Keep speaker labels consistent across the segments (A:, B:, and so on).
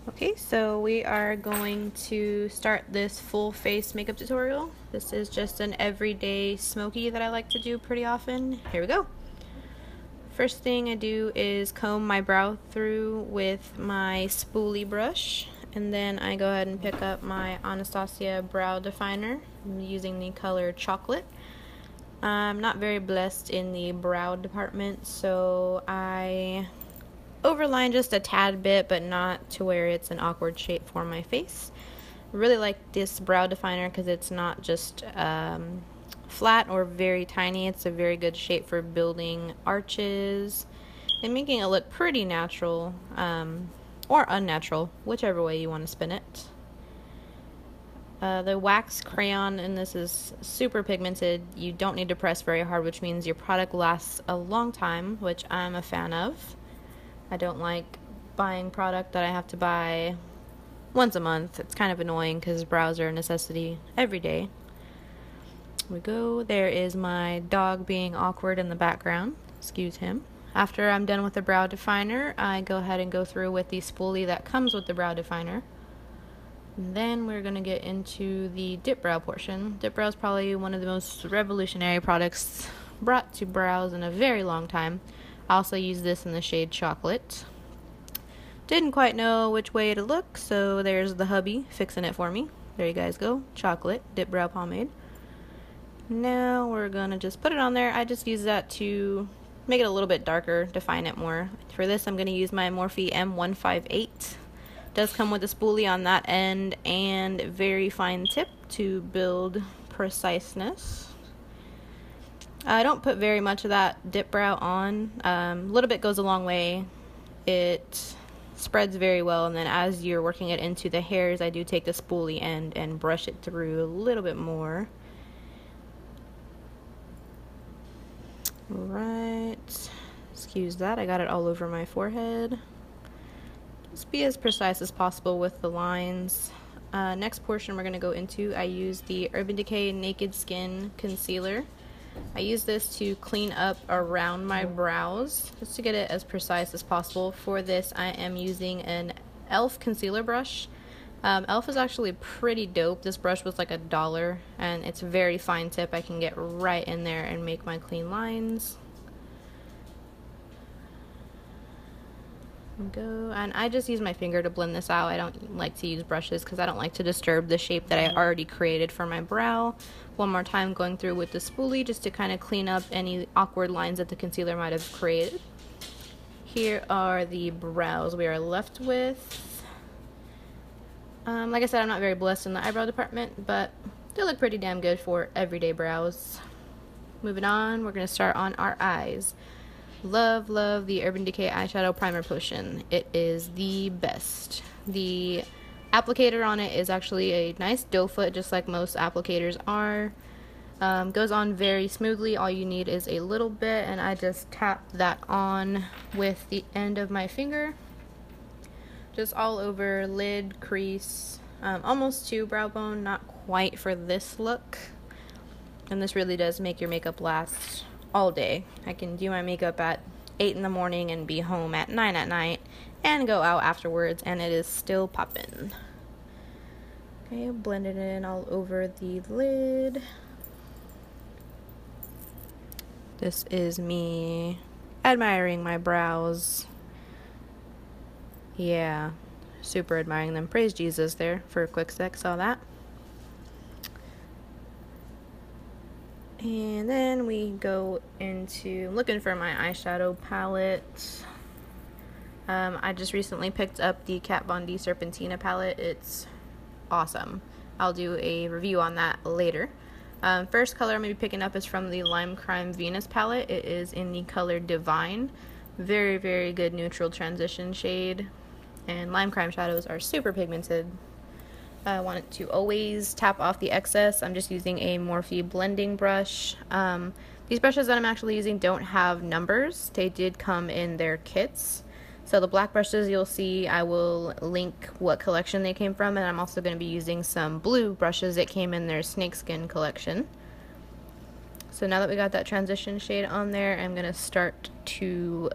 A: Okay, so we are going to start this full face makeup tutorial. This is just an everyday smoky that I like to do pretty often. Here we go. First thing I do is comb my brow through with my spoolie brush, and then I go ahead and pick up my Anastasia brow definer. I'm using the color Chocolate. I'm not very blessed in the brow department, so I overline just a tad bit, but not to where it's an awkward shape for my face. I really like this brow definer because it's not just flat or very tiny. It's a very good shape for building arches and making it look pretty natural, or unnatural, whichever way you want to spin it. The wax crayon in this is super pigmented. You don't need to press very hard, which means your product lasts a long time, which I'm a fan of. I don't like buying product that I have to buy once a month. It's kind of annoying because brows are a necessity every day. Here we go. There is my dog being awkward in the background. Excuse him. After I'm done with the brow definer, I go ahead and go through with the spoolie that comes with the brow definer. And then we're going to get into the Dipbrow portion. Dipbrow is probably one of the most revolutionary products brought to brows in a very long time. I also use this in the shade Chocolate. Didn't quite know which way to look, so there's the hubby fixing it for me. There you guys go. Chocolate Dipbrow pomade. Now we're gonna just put it on there. I just use that to make it a little bit darker, define it more. For this, I'm gonna use my Morphe M158. Does come with a spoolie on that end and very fine tip to build preciseness. I don't put very much of that Dipbrow on. A little bit goes a long way. It spreads very well, and then as you're working it into the hairs, I do take the spoolie end and brush it through a little bit more. Right. Excuse that. I got it all over my forehead. Just be as precise as possible with the lines. Next portion we're going to go into, I use the Urban Decay Naked Skin Concealer. I use this to clean up around my brows, just to get it as precise as possible. For this, I am using an e.l.f. concealer brush. e.l.f. is actually pretty dope. This brush was like $1, and it's a very fine tip. I can get right in there and make my clean lines. Go, and I just use my finger to blend this out. I don't like to use brushes because I don't like to disturb the shape that I already created for my brow. One more time going through with the spoolie just to kind of clean up any awkward lines that the concealer might have created. Here are the brows we are left with. Like I said, I'm not very blessed in the eyebrow department, but they look pretty damn good for everyday brows. Moving on, we're going to start on our eyes. Love the Urban Decay Eyeshadow Primer Potion. It is the best. The applicator on it is actually a nice doe foot, just like most applicators are. Goes on very smoothly. All you need is a little bit, and I just tap that on with the end of my finger. Just all over lid, crease, almost to brow bone, not quite for this look. And this really does make your makeup last all day. I can do my makeup at 8 in the morning and be home at 9 at night and go out afterwards, and it is still poppin'. Okay, blend it in all over the lid. This is me admiring my brows. Yeah, super admiring them. Praise Jesus there for a quick sec, saw that. And then we go into looking for my eyeshadow palette. I just recently picked up the Kat Von D Serpentina palette. It's awesome. I'll do a review on that later. First color I'm going to be picking up is from the Lime Crime Venus palette. It is in the color Divine. Very, very good neutral transition shade. And Lime Crime shadows are super pigmented. I want it to always tap off the excess. I'm just using a Morphe blending brush. These brushes that I'm actually using don't have numbers. They did come in their kits. So the black brushes you'll see, I will link what collection they came from, and I'm also going to be using some blue brushes that came in their snakeskin collection. So now that we got that transition shade on there, I'm going to start to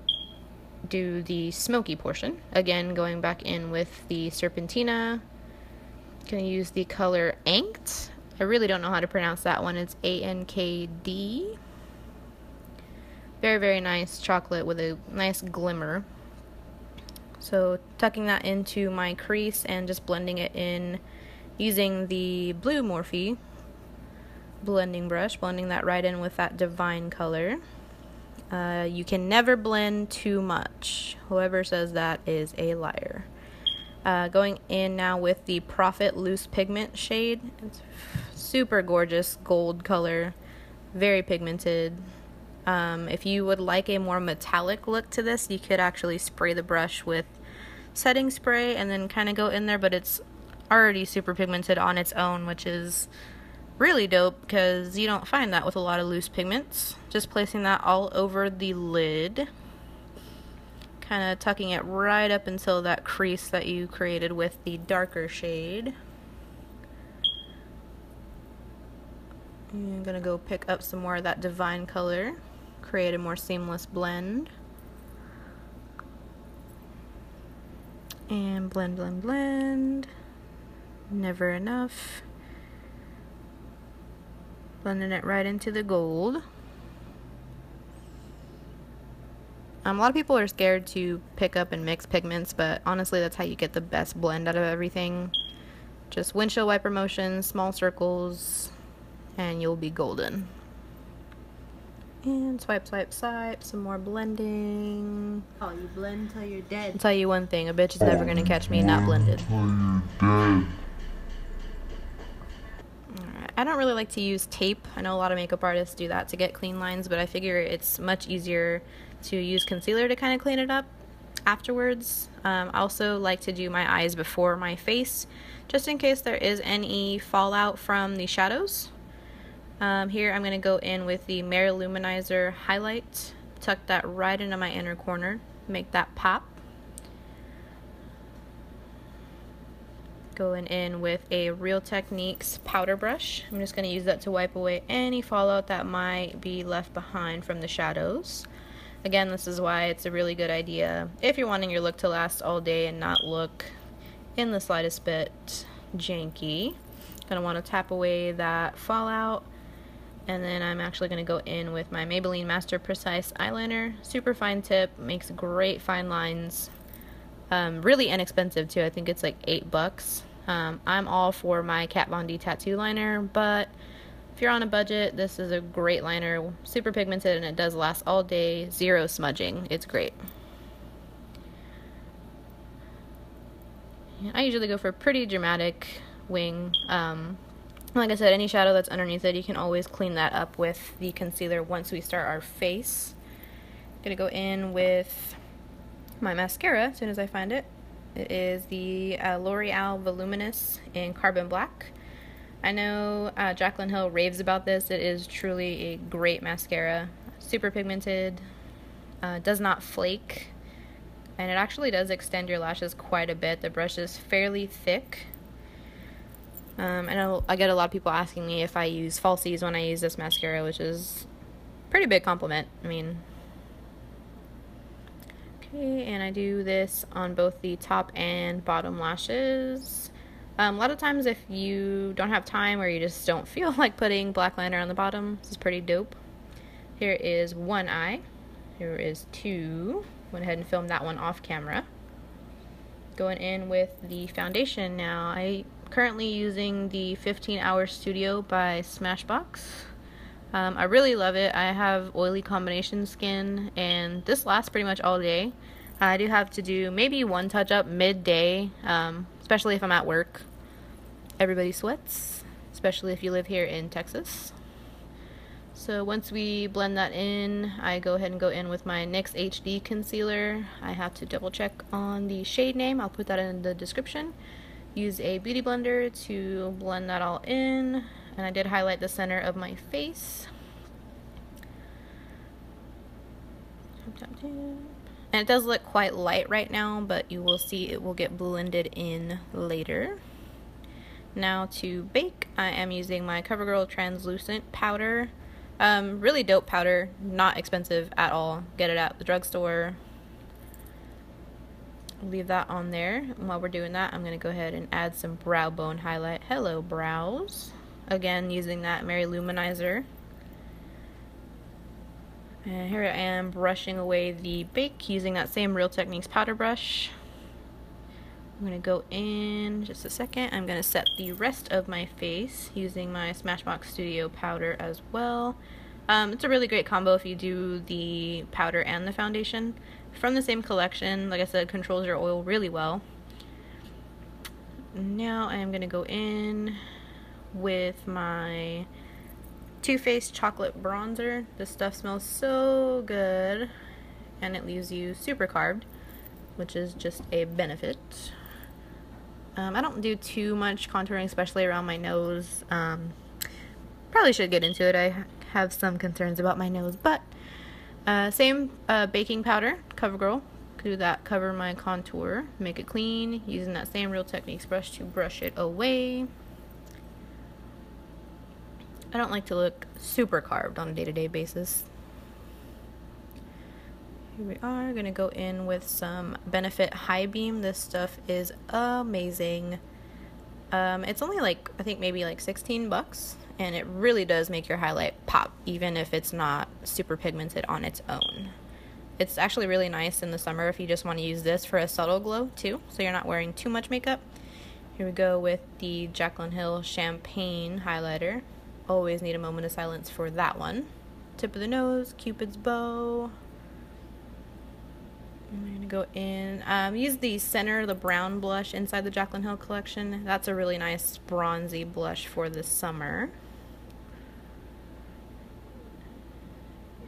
A: do the smoky portion. Again, going back in with the Serpentina. Gonna use the color Anked. I really don't know how to pronounce that one. It's ANKD. Very, very nice chocolate with a nice glimmer. So tucking that into my crease and just blending it in using the blue Morphe blending brush, blending that right in with that divine color. You can never blend too much. Whoever says that is a liar. Going in now with the Profit Loose Pigment shade. It's super gorgeous gold color, very pigmented. If you would like a more metallic look to this, you could actually spray the brush with setting spray and then kind of go in there, but it's already super pigmented on its own, which is really dope because you don't find that with a lot of loose pigments. Just placing that all over the lid, kind of tucking it right up until that crease that you created with the darker shade. I'm gonna go pick up some more of that divine color, create a more seamless blend. And blend, blend, blend. Never enough. Blending it right into the gold. A lot of people are scared to pick up and mix pigments, but honestly that's how you get the best blend out of everything. Just windshield wiper motions, small circles, and you'll be golden. And swipe, swipe, swipe, some more blending.
B: Oh, you blend till you're dead.
A: I'll tell you one thing, a bitch is never gonna catch me not blended. Alright, I don't really like to use tape. I know a lot of makeup artists do that to get clean lines, but I figure it's much easier to use concealer to kind of clean it up afterwards. I also like to do my eyes before my face, just in case there is any fallout from the shadows. Here I'm going to go in with the Manizer highlight, tuck that right into my inner corner, make that pop. Going in with a Real Techniques powder brush. I'm just going to use that to wipe away any fallout that might be left behind from the shadows. Again, this is why it's a really good idea if you're wanting your look to last all day and not look in the slightest bit janky. Gonna want to tap away that fallout. And then I'm actually going to go in with my Maybelline Master Precise eyeliner. Super fine tip, makes great fine lines. Really inexpensive too, I think it's like $8. I'm all for my Kat Von D tattoo liner, but if you're on a budget, this is a great liner. Super pigmented and it does last all day. Zero smudging, it's great. I usually go for a pretty dramatic wing. Like I said, any shadow that's underneath it, you can always clean that up with the concealer once we start our face. I'm gonna go in with my mascara as soon as I find it. It is the L'Oreal Voluminous in Carbon Black. I know Jaclyn Hill raves about this. It is truly a great mascara. Super pigmented, does not flake, and it actually does extend your lashes quite a bit. The brush is fairly thick. I get a lot of people asking me if I use falsies when I use this mascara, which is a pretty big compliment. I mean, okay, and I do this on both the top and bottom lashes. A lot of times if you don't have time or you just don't feel like putting black liner on the bottom, this is pretty dope. Here is one eye. Here is two. Went ahead and filmed that one off camera. Going in with the foundation now. I currently using the 15 Hour Studio by Smashbox. I really love it. I have oily combination skin and this lasts pretty much all day. I do have to do maybe one touch up midday, especially if I'm at work. Everybody sweats, especially if you live here in Texas. So once we blend that in, I go ahead and go in with my NYX HD concealer. I have to double check on the shade name. I'll put that in the description. Use a beauty blender to blend that all in, and I did highlight the center of my face. And it does look quite light right now, but you will see it will get blended in later. Now to bake, I am using my Covergirl translucent powder. Really dope powder, not expensive at all. Get it at the drugstore. leave that on there. And while we're doing that, I'm going to go ahead and add some brow bone highlight. Hello, brows. Again, using that Mary Lou Manizer. And here I am brushing away the bake using that same Real Techniques powder brush. I'm going to go in just a second. I'm going to set the rest of my face using my Smashbox Studio powder as well. It's a really great combo if you do the powder and the foundation. From the same collection, like I said, controls your oil really well. Now I am going to go in with my Too Faced chocolate bronzer. This stuff smells so good and it leaves you super carved, which is just a benefit. I don't do too much contouring, especially around my nose. Probably should get into it. I have some concerns about my nose, but same baking powder, Covergirl. Do that, cover my contour, make it clean, using that same Real Techniques brush to brush it away. I don't like to look super carved on a day-to-day basis. Here we are, gonna go in with some Benefit High Beam. This stuff is amazing. It's only like, I think maybe like 16 bucks, and it really does make your highlight pop, even if it's not super pigmented on its own. It's actually really nice in the summer if you just want to use this for a subtle glow too, so you're not wearing too much makeup. Here we go with the Jaclyn Hill Champagne highlighter. Always need a moment of silence for that one. Tip of the nose, Cupid's bow. I'm going to go in, use the center, the brown blush inside the Jaclyn Hill collection. That's a really nice bronzy blush for the summer.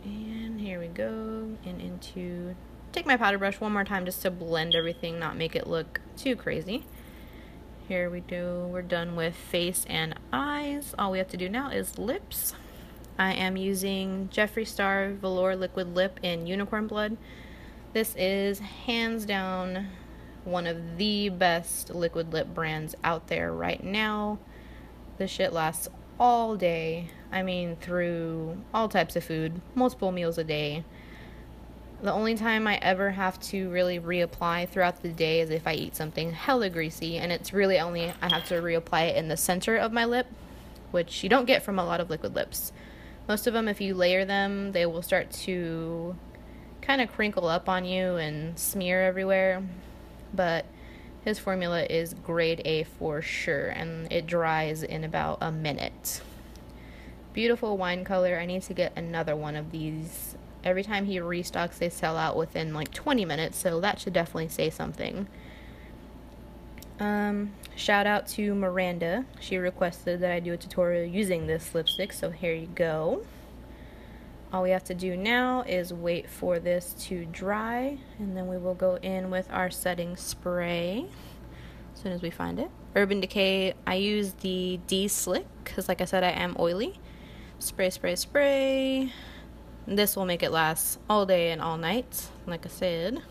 A: And here we go, and into, take my powder brush one more time just to blend everything, not make it look too crazy. Here we go, we're done with face and eyes. All we have to do now is lips. I am using Jeffree Star Velour Liquid Lip in Unicorn Blood. This is hands down one of the best liquid lip brands out there right now. This shit lasts all day. I mean, through all types of food, multiple meals a day. The only time I ever have to really reapply throughout the day is if I eat something hella greasy, and it's really only I have to reapply it in the center of my lip, which you don't get from a lot of liquid lips. Most of them, if you layer them, they will start to kind of crinkle up on you and smear everywhere, but his formula is grade A for sure, and it dries in about a minute. Beautiful wine color. I need to get another one of these. Every time he restocks, they sell out within like 20 minutes, so that should definitely say something. Shout out to Miranda. She requested that I do a tutorial using this lipstick, so here you go. All we have to do now is wait for this to dry, and then we will go in with our setting spray as soon as we find it. Urban Decay, I use the D-Slick because, like I said, I am oily. Spray, spray, spray. This will make it last all day and all night, like I said.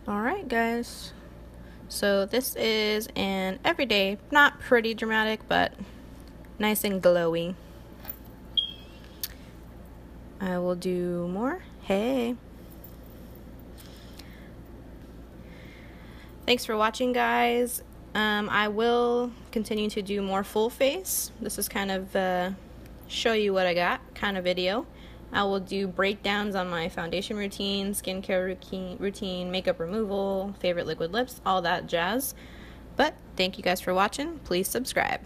A: Alright, guys. So this is an everyday, not pretty dramatic, but nice and glowy. I will do more. Hey. Thanks for watching, guys. I will continue to do more full face. This is kind of show you what I got kind of video. I will do breakdowns on my foundation routine, skincare routine, makeup removal, favorite liquid lips, all that jazz. But thank you guys for watching. Please subscribe.